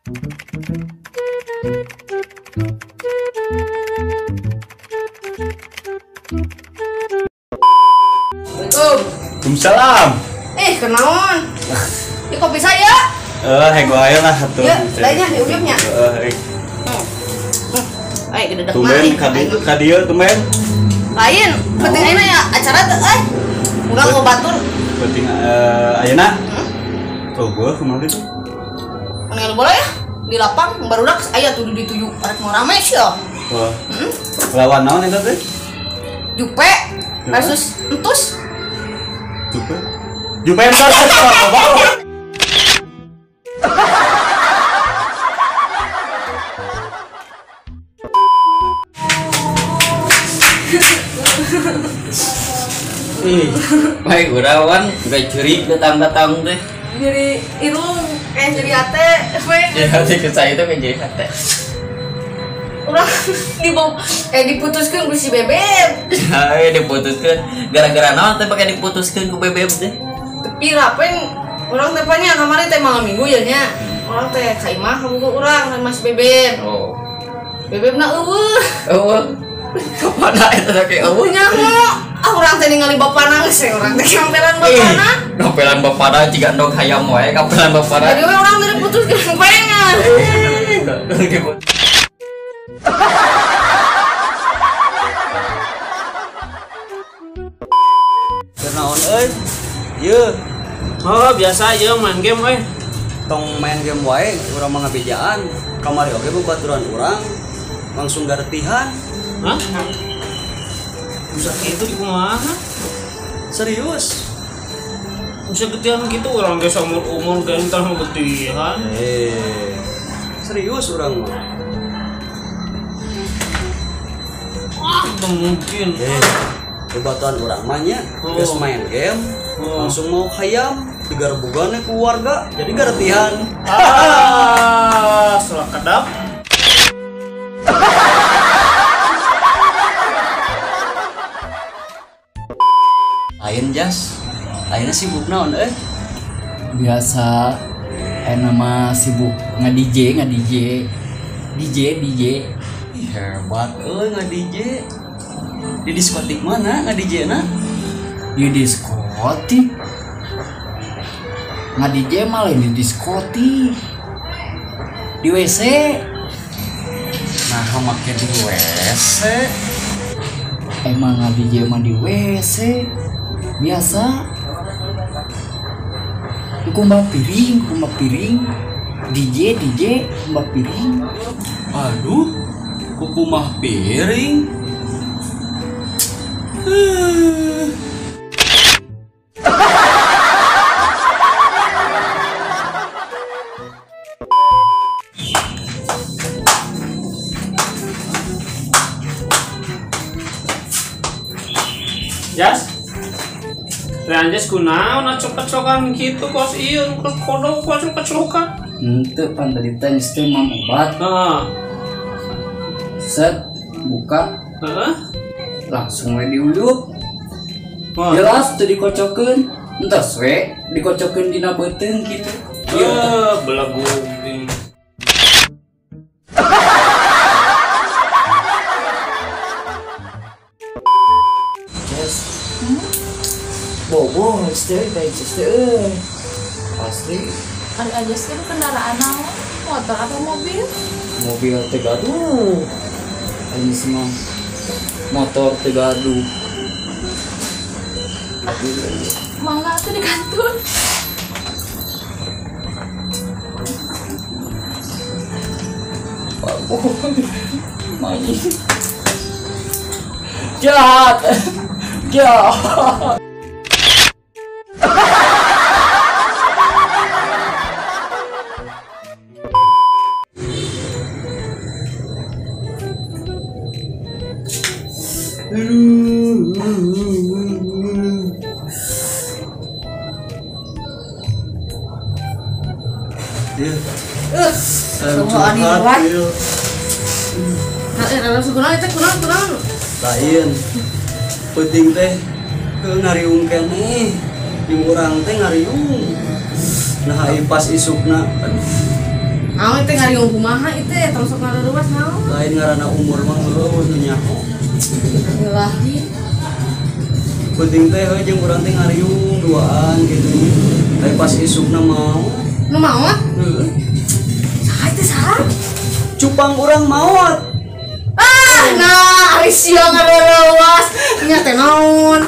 Waalaikumsalam. Kenaon? Di kopi saya. Hego aja lah tuh. Ya, lainnya diuyupnya. Gede dah tumben kadieu tumben. Lain, penting ayeuna ya acara teh Udah mau batur. Penting ayeuna. Gua kemarin tuh. Mendingan bola ya. Di lapang barudak aya tuh dituju arek mau rame sih. Wah. Lawan naon eta teh? Jupe versus Entus. Jupe entar apa? Baik urawan gak curi datang-datang deh. Jadi irung jadi ate, jadi hati ke saya itu kayak jadi hati. Orang diputuskan ku si Bebeb. Diputuskan gara-gara naon teh pakai diputuskan ku Bebeb deh. Tapi rapen orang tepanya kemarin teh malam minggu ya nya. Orang teh ka imah kabuka urang sama si Bebeb. Oh. Bebeb na eueuh. Eueuh. Kapada eta teh kayak eueuh nya urang teh ningali bapana geus urang teh kampelan bapana. Kampelan bapana jiga endog hayam wae kampelan bapana. Jadi urang teh diputuskeun pengen. Kenaon euy? Ieu. Oh, biasa aja main game euy. Tong main game wae urang mah ngabejaan. Kamari oge babaturan urang langsung garetihan. Hah? Bisa gitu di kumaha? Serius? Bisa getihan gitu orang geus umur gak entar getihan. Serius urang mah. Gak mungkin. Kebatuan urang mah nya geus main game langsung mau khayam digarbugannya keluarga jadi garetihan. Salah kedap. Lain jas, lainnya sibuk naon Biasa nama sibuk nge-DJ. Ih, hebat nge-DJ. Di diskotik mana nge-DJ na? Di diskotik. Nge-DJ malah di diskotik. Di WC. Nah, make di WC. Emang nge-DJ mah di WC. Biasa. Kumbah piring. DJ kumbah piring. Aduh, kuku mah piring. Jas. Lanjut kunaon acok-acokan gitu kos ieu kodok acok-acokan. Henteu pan tadi teh geus teh mah obat. Set buka. Langsung we diuyup. Jelas teu dikocokeun. Entos we dikocokeun dina beuteung kitu. Belagu. Bobo, istri baik istri. Pasti. Hari aja sih kendaraan naon? Motor atau mobil? Mobil teh gaduh. Ini semua motor teh gaduh. Mangga tuh di kantor. Main. Jahat. Lain penting teh ke ngariung keneh jeung urang teh ngariung nah pas isukna naon teh ngariung kumaha itu ya terus ngaruruas naon. Lain ngaranna umur mah heueuh nu nyaho. Lagi. Penting teh heuh jeung urang teh ngariung duaan gitu. Tapi pas isukna mau. Nu maot? Heeh. Saha teh saha? Cupang urang maot. Ah, nah, ari sia ngaruruas. Nya teh naon?